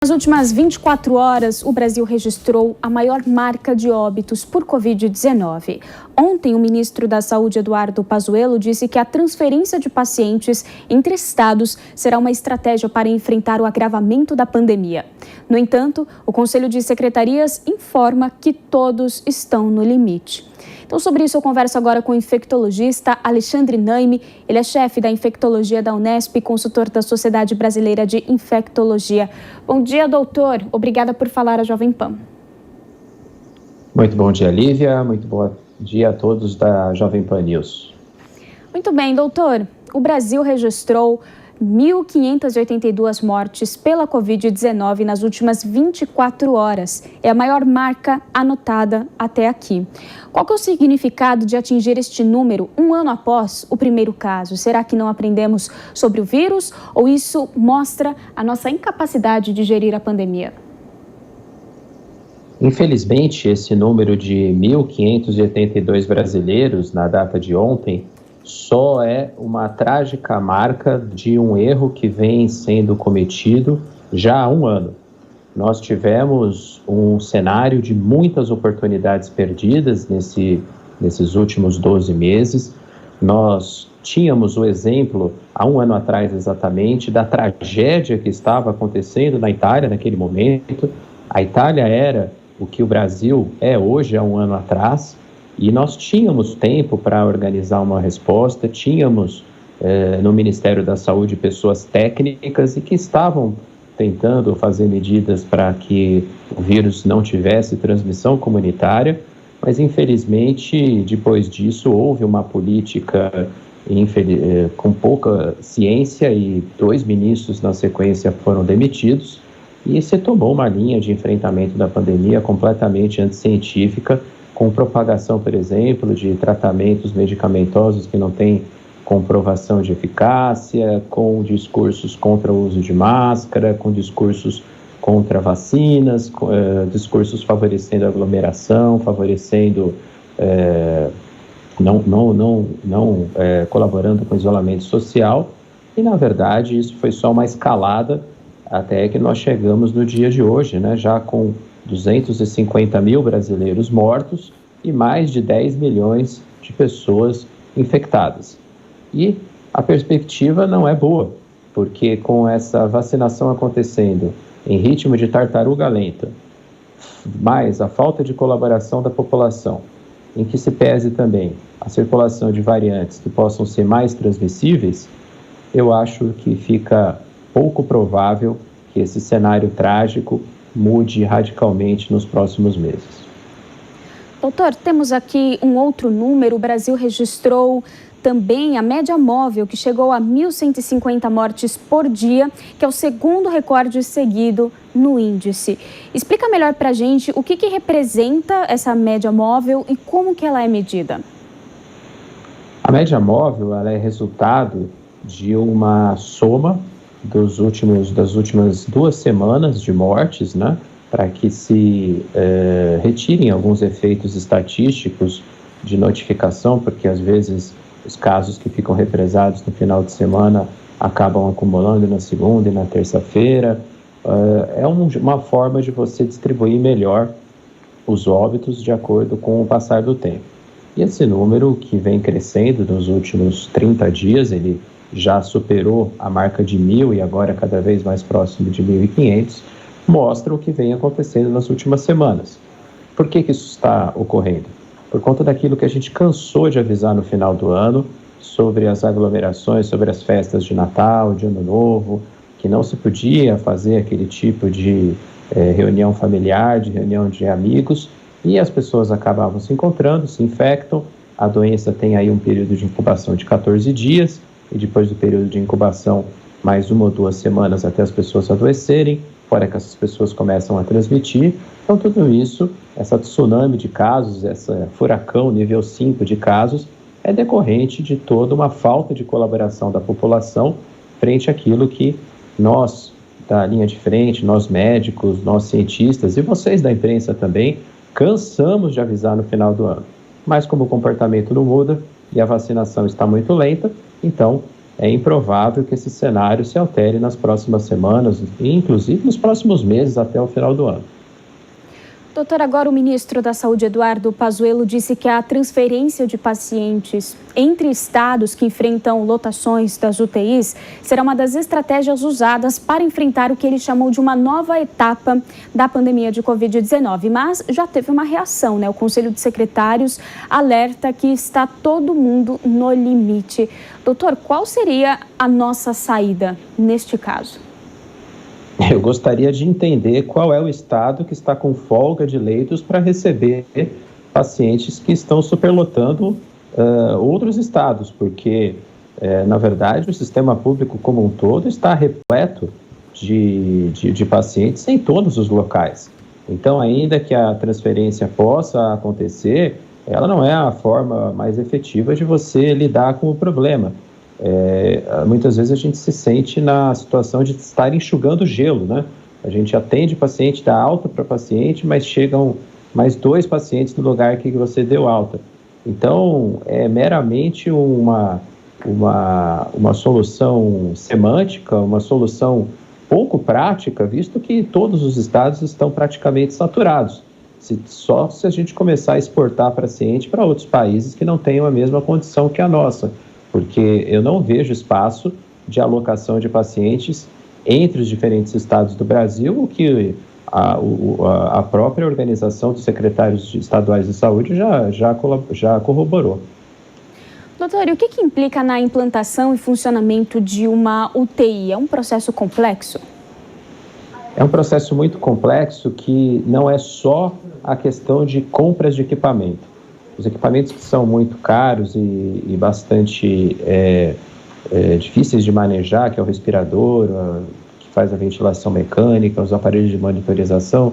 Nas últimas 24 horas, o Brasil registrou a maior marca de óbitos por Covid-19. Ontem, o ministro da Saúde, Eduardo Pazuello, disse que a transferência de pacientes entre estados será uma estratégia para enfrentar o agravamento da pandemia. No entanto, o Conselho de Secretarias informa que todos estão no limite. Então, sobre isso, eu converso agora com o infectologista Alexandre Naime. Ele é chefe da infectologia da Unesp e consultor da Sociedade Brasileira de Infectologia. Bom dia, doutor. Obrigada por falar à Jovem Pan. Muito bom dia, Lívia. Muito bom dia a todos da Jovem Pan News. Muito bem, doutor. O Brasil registrou 1.582 mortes pela Covid-19 nas últimas 24 horas. É a maior marca anotada até aqui. Qual que é o significado de atingir este número um ano após o primeiro caso? Será que não aprendemos sobre o vírus ou isso mostra a nossa incapacidade de gerir a pandemia? Infelizmente, esse número de 1.582 brasileiros na data de ontem só é uma trágica marca de um erro que vem sendo cometido já há um ano. Nós tivemos um cenário de muitas oportunidades perdidas nesses últimos 12 meses. Nós tínhamos o exemplo, há um ano atrás exatamente, da tragédia que estava acontecendo na Itália naquele momento. A Itália era o que o Brasil é hoje, há um ano atrás. E nós tínhamos tempo para organizar uma resposta, tínhamos no Ministério da Saúde pessoas técnicas e que estavam tentando fazer medidas para que o vírus não tivesse transmissão comunitária, mas infelizmente depois disso houve uma política com pouca ciência e 2 ministros na sequência foram demitidos e se tomou uma linha de enfrentamento da pandemia completamente anticientífica, com propagação, por exemplo, de tratamentos medicamentosos que não têm comprovação de eficácia, com discursos contra o uso de máscara, com discursos contra vacinas, discursos favorecendo a aglomeração, favorecendo, colaborando com o isolamento social. E, na verdade, isso foi só uma escalada até que nós chegamos no dia de hoje, né, já com 250 mil brasileiros mortos e mais de 10 milhões de pessoas infectadas. E a perspectiva não é boa, porque com essa vacinação acontecendo em ritmo de tartaruga lenta, mais a falta de colaboração da população, em que se pese também a circulação de variantes que possam ser mais transmissíveis, eu acho que fica pouco provável que esse cenário trágico mude radicalmente nos próximos meses. Doutor, temos aqui um outro número. O Brasil registrou também a média móvel, que chegou a 1.150 mortes por dia, que é o segundo recorde seguido no índice. Explica melhor para a gente o que representa essa média móvel e como que ela é medida. A média móvel ela é resultado de uma soma das últimas 2 semanas de mortes, né, para que se retirem alguns efeitos estatísticos de notificação, porque às vezes os casos que ficam represados no final de semana acabam acumulando na segunda e na terça-feira. É uma forma de você distribuir melhor os óbitos de acordo com o passar do tempo. E esse número que vem crescendo nos últimos 30 dias, ele já superou a marca de 1.000 e agora cada vez mais próximo de 1.500, mostra o que vem acontecendo nas últimas semanas. Por que isso está ocorrendo? Por conta daquilo que a gente cansou de avisar no final do ano, sobre as aglomerações, sobre as festas de Natal, de Ano Novo, que não se podia fazer aquele tipo de reunião familiar, de reunião de amigos, e as pessoas acabavam se encontrando, se infectam, a doença tem aí um período de incubação de 14 dias, e depois do período de incubação, mais 1 ou 2 semanas até as pessoas adoecerem, fora que essas pessoas começam a transmitir. Então, tudo isso, essa tsunami de casos, essa furacão nível 5 de casos, é decorrente de toda uma falta de colaboração da população frente àquilo que nós, da linha de frente, nós médicos, nós cientistas e vocês da imprensa também, cansamos de avisar no final do ano. Mas como o comportamento não muda e a vacinação está muito lenta, então é improvável que esse cenário se altere nas próximas semanas, e inclusive nos próximos meses até o final do ano. Doutor, agora o ministro da Saúde, Eduardo Pazuello, disse que a transferência de pacientes entre estados que enfrentam lotações das UTIs será uma das estratégias usadas para enfrentar o que ele chamou de uma nova etapa da pandemia de Covid-19. Mas já teve uma reação, né? O Conselho de Secretários alerta que está todo mundo no limite. Doutor, qual seria a nossa saída neste caso? Eu gostaria de entender qual é o estado que está com folga de leitos para receber pacientes que estão superlotando outros estados, porque, na verdade, o sistema público como um todo está repleto de pacientes em todos os locais. Então, ainda que a transferência possa acontecer, ela não é a forma mais efetiva de você lidar com o problema. Muitas vezes a gente se sente na situação de estar enxugando gelo, né? A gente atende paciente, dá alta para paciente, mas chegam mais 2 pacientes no lugar que você deu alta. Então, é meramente uma solução semântica, uma solução pouco prática, visto que todos os estados estão praticamente saturados. Só se a gente começar a exportar paciente para outros países que não tenham a mesma condição que a nossa, porque eu não vejo espaço de alocação de pacientes entre os diferentes estados do Brasil, o que a própria organização dos secretários estaduais de saúde já corroborou. Doutor, e o que implica na implantação e funcionamento de uma UTI? É um processo complexo? É um processo muito complexo que não é só a questão de compras de equipamento. Os equipamentos que são muito caros e bastante difíceis de manejar, que é o respirador, que faz a ventilação mecânica, os aparelhos de monitorização,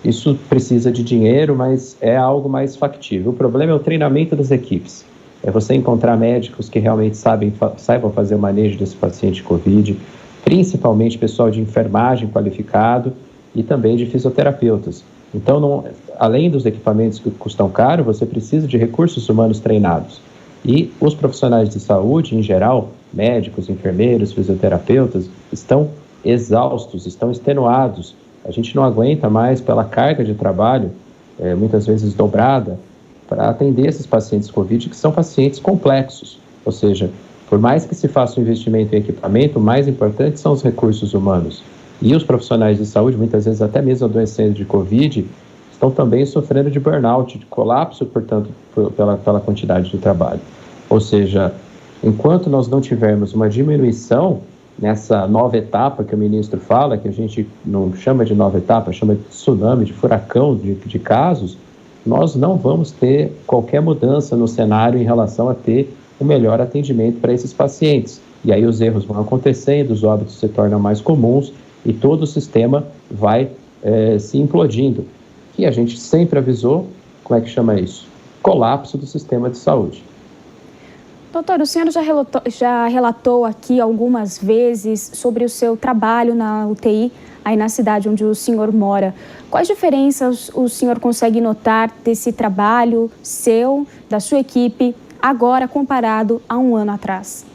isso precisa de dinheiro, mas é algo mais factível. O problema é o treinamento das equipes. É você encontrar médicos que realmente saibam fazer o manejo desse paciente COVID, principalmente pessoal de enfermagem qualificado e também de fisioterapeutas. Então, além dos equipamentos que custam caro, você precisa de recursos humanos treinados. E os profissionais de saúde, em geral, médicos, enfermeiros, fisioterapeutas, estão exaustos, estão extenuados. A gente não aguenta mais pela carga de trabalho, muitas vezes dobrada, para atender esses pacientes COVID, que são pacientes complexos. Ou seja, por mais que se faça um investimento em equipamento, o mais importante são os recursos humanos. E os profissionais de saúde, muitas vezes até mesmo adoecendo de COVID, estão também sofrendo de burnout, de colapso, portanto, pela quantidade de trabalho. Ou seja, enquanto nós não tivermos uma diminuição nessa nova etapa que o ministro fala, que a gente não chama de nova etapa, chama de tsunami, de furacão de casos, nós não vamos ter qualquer mudança no cenário em relação a ter o melhor atendimento para esses pacientes. E aí os erros vão acontecendo, os óbitos se tornam mais comuns e todo o sistema vai se implodindo. E a gente sempre avisou, como é que chama isso? Colapso do sistema de saúde. Doutor, o senhor já relatou aqui algumas vezes sobre o seu trabalho na UTI, aí na cidade onde o senhor mora. Quais diferenças o senhor consegue notar desse trabalho seu, da sua equipe, agora comparado a um ano atrás?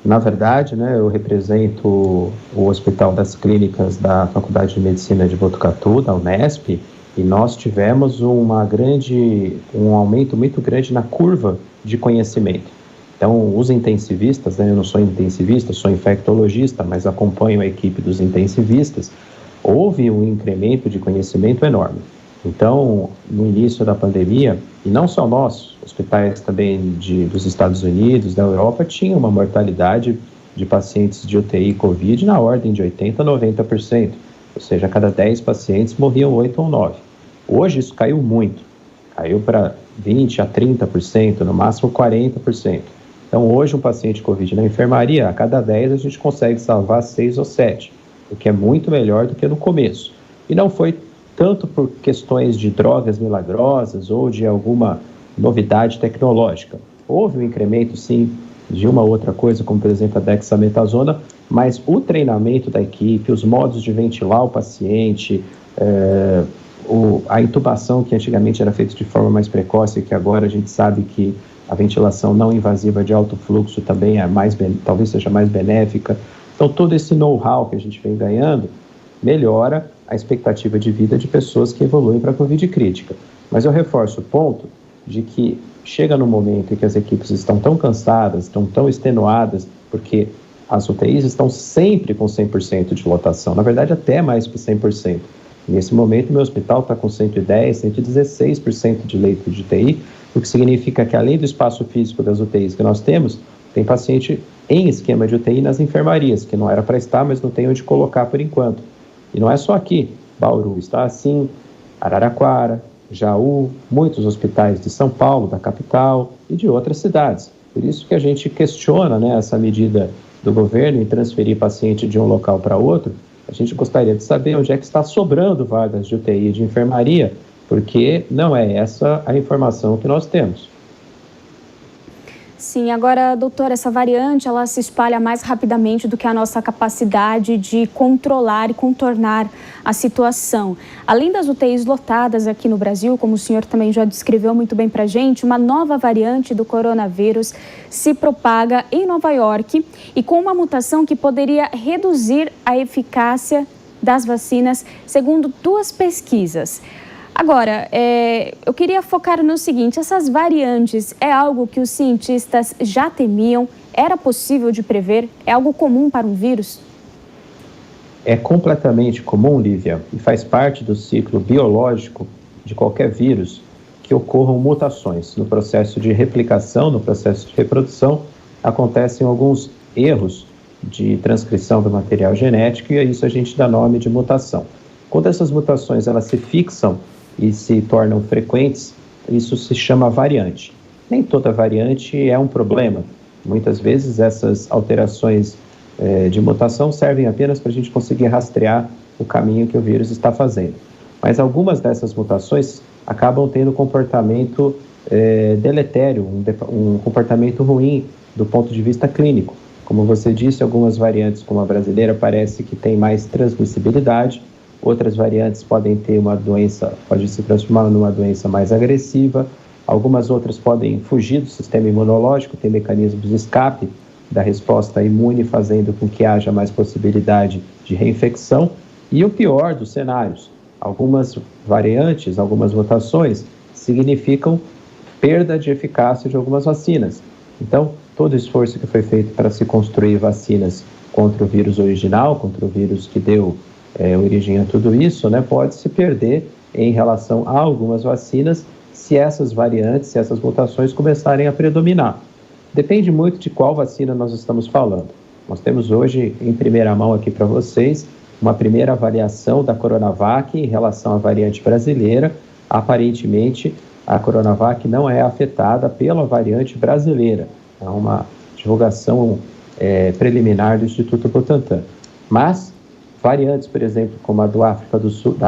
Na verdade, eu represento o Hospital das Clínicas da Faculdade de Medicina de Botucatu, da Unesp, e nós tivemos um aumento muito grande na curva de conhecimento. Então, os intensivistas, eu não sou intensivista, sou infectologista, mas acompanho a equipe dos intensivistas, houve um incremento de conhecimento enorme. Então, no início da pandemia, e não só nós, hospitais também dos Estados Unidos, da Europa, tinham uma mortalidade de pacientes de UTI COVID na ordem de 80% a 90%, ou seja, a cada 10 pacientes morriam 8 ou 9. Hoje isso caiu muito, caiu para 20% a 30%, no máximo 40%. Então hoje um paciente COVID na enfermaria, a cada 10 a gente consegue salvar 6 ou 7, o que é muito melhor do que no começo. E não foi tanto por questões de drogas milagrosas ou de alguma novidade tecnológica. Houve um incremento, sim, de uma outra coisa, como por exemplo a dexametasona, mas o treinamento da equipe, os modos de ventilar o paciente, a intubação que antigamente era feita de forma mais precoce, que agora a gente sabe que a ventilação não invasiva de alto fluxo também talvez seja mais benéfica. Então, todo esse know-how que a gente vem ganhando melhora a expectativa de vida de pessoas que evoluem para a Covid crítica. Mas eu reforço o ponto de que chega no momento em que as equipes estão tão cansadas, estão tão extenuadas, porque as UTIs estão sempre com 100% de lotação, na verdade até mais que 100%. Nesse momento, meu hospital está com 110%, 116% de leito de UTI, o que significa que, além do espaço físico das UTIs que nós temos, tem paciente em esquema de UTI nas enfermarias, que não era para estar, mas não tem onde colocar por enquanto. E não é só aqui, Bauru está assim, Araraquara, Jaú, muitos hospitais de São Paulo, da capital e de outras cidades. Por isso que a gente questiona, né, essa medida do governo em transferir paciente de um local para outro. A gente gostaria de saber onde é que está sobrando vagas de UTI e de enfermaria, porque não é essa a informação que nós temos. Sim, agora, doutora, essa variante, ela se espalha mais rapidamente do que a nossa capacidade de controlar e contornar a situação. Além das UTIs lotadas aqui no Brasil, como o senhor também já descreveu muito bem para a gente, uma nova variante do coronavírus se propaga em Nova York e com uma mutação que poderia reduzir a eficácia das vacinas, segundo duas pesquisas. Agora, eu queria focar no seguinte: essas variantes é algo que os cientistas já temiam? Era possível de prever? É algo comum para um vírus? É completamente comum, Lívia, e faz parte do ciclo biológico de qualquer vírus que ocorram mutações. No processo de replicação, no processo de reprodução, acontecem alguns erros de transcrição do material genético e a isso a gente dá nome de mutação. Quando essas mutações elas se fixam e se tornam frequentes, isso se chama variante. Nem toda variante é um problema. Muitas vezes essas alterações de mutação servem apenas para a gente conseguir rastrear o caminho que o vírus está fazendo. Mas algumas dessas mutações acabam tendo comportamento deletério, um comportamento ruim do ponto de vista clínico. Como você disse, algumas variantes, como a brasileira, parece que tem mais transmissibilidade. Outras variantes podem ter pode se transformar numa doença mais agressiva. Algumas outras podem fugir do sistema imunológico, ter mecanismos de escape da resposta imune, fazendo com que haja mais possibilidade de reinfecção. E o pior dos cenários, algumas variantes, algumas mutações, significam perda de eficácia de algumas vacinas. Então, todo o esforço que foi feito para se construir vacinas contra o vírus original, contra o vírus que deu origem a tudo isso, né, pode se perder em relação a algumas vacinas se essas variantes, se essas mutações começarem a predominar. Depende muito de qual vacina nós estamos falando. Nós temos hoje, em primeira mão aqui para vocês, uma primeira avaliação da Coronavac em relação à variante brasileira. Aparentemente, a Coronavac não é afetada pela variante brasileira. É uma divulgação preliminar do Instituto Butantan. Mas variantes, por exemplo, como a da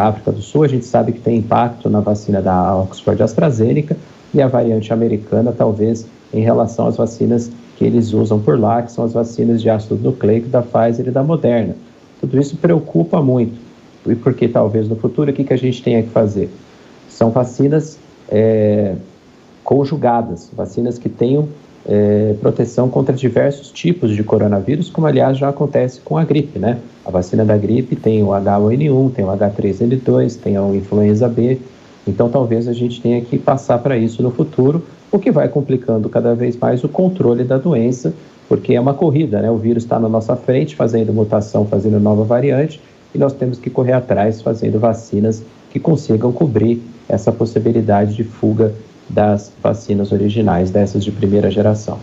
África do Sul, a gente sabe que tem impacto na vacina da Oxford AstraZeneca, e a variante americana, talvez, em relação às vacinas que eles usam por lá, que são as vacinas de ácido nucleico da Pfizer e da Moderna. Tudo isso preocupa muito, e porque talvez no futuro o que a gente tenha que fazer? São vacinas conjugadas, vacinas que tenham proteção contra diversos tipos de coronavírus, como aliás já acontece com a gripe, né? A vacina da gripe tem o H1N1, tem o H3N2, tem a influenza B, então talvez a gente tenha que passar para isso no futuro, o que vai complicando cada vez mais o controle da doença, porque é uma corrida, né? O vírus está na nossa frente, fazendo mutação, fazendo nova variante, e nós temos que correr atrás, fazendo vacinas que consigam cobrir essa possibilidade de fuga das vacinas originais, dessas de primeira geração.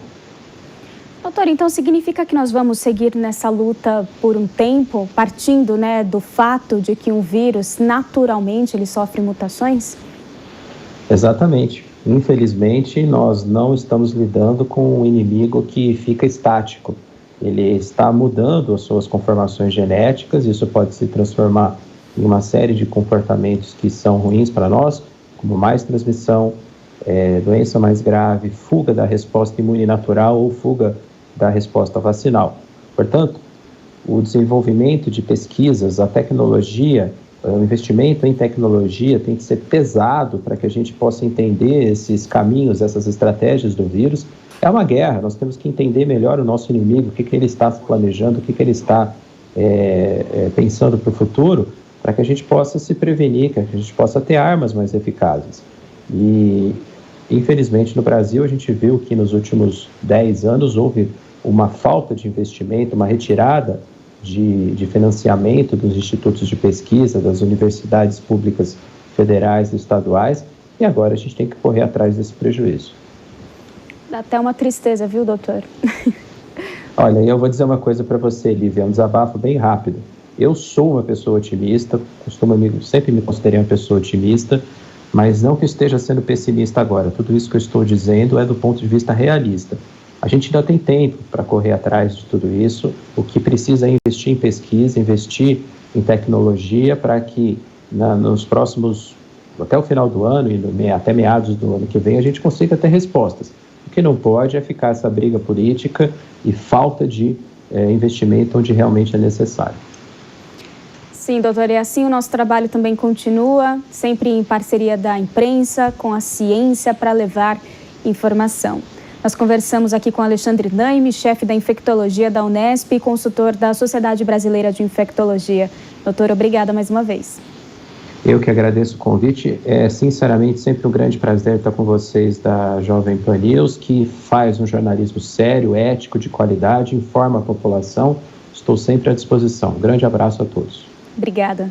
Doutor, então significa que nós vamos seguir nessa luta por um tempo, partindo, né, do fato de que um vírus, naturalmente, ele sofre mutações? Exatamente. Infelizmente, nós não estamos lidando com um inimigo que fica estático. Ele está mudando as suas conformações genéticas, isso pode se transformar em uma série de comportamentos que são ruins para nós, como mais transmissão, doença mais grave, fuga da resposta imune natural ou fuga da resposta vacinal. Portanto, o desenvolvimento de pesquisas, a tecnologia, o investimento em tecnologia tem que ser pesado para que a gente possa entender esses caminhos, essas estratégias do vírus. É uma guerra, nós temos que entender melhor o nosso inimigo, o que ele está planejando, o que ele está pensando para o futuro, para que a gente possa se prevenir, que a gente possa ter armas mais eficazes. E, infelizmente, no Brasil, a gente viu que nos últimos 10 anos houve uma falta de investimento, uma retirada de financiamento dos institutos de pesquisa, das universidades públicas federais e estaduais, e agora a gente tem que correr atrás desse prejuízo. Dá até uma tristeza, viu, doutor? Olha, eu vou dizer uma coisa para você, Lívia, é um desabafo bem rápido. Eu sou uma pessoa otimista, sempre me considerei uma pessoa otimista, mas não que eu esteja sendo pessimista agora. Tudo isso que eu estou dizendo é do ponto de vista realista. A gente ainda tem tempo para correr atrás de tudo isso. O que precisa é investir em pesquisa, investir em tecnologia para que nos próximos, até o final do ano e até meados do ano que vem, a gente consiga ter respostas. O que não pode é ficar essa briga política e falta de investimento onde realmente é necessário. Sim, doutor, e assim o nosso trabalho também continua, sempre em parceria da imprensa, com a ciência, para levar informação. Nós conversamos aqui com Alexandre Naime, chefe da infectologia da Unesp e consultor da Sociedade Brasileira de Infectologia. Doutor, obrigada mais uma vez. Eu que agradeço o convite. É, sinceramente, sempre um grande prazer estar com vocês da Jovem Pan News, que faz um jornalismo sério, ético, de qualidade, informa a população. Estou sempre à disposição. Um grande abraço a todos. Obrigada.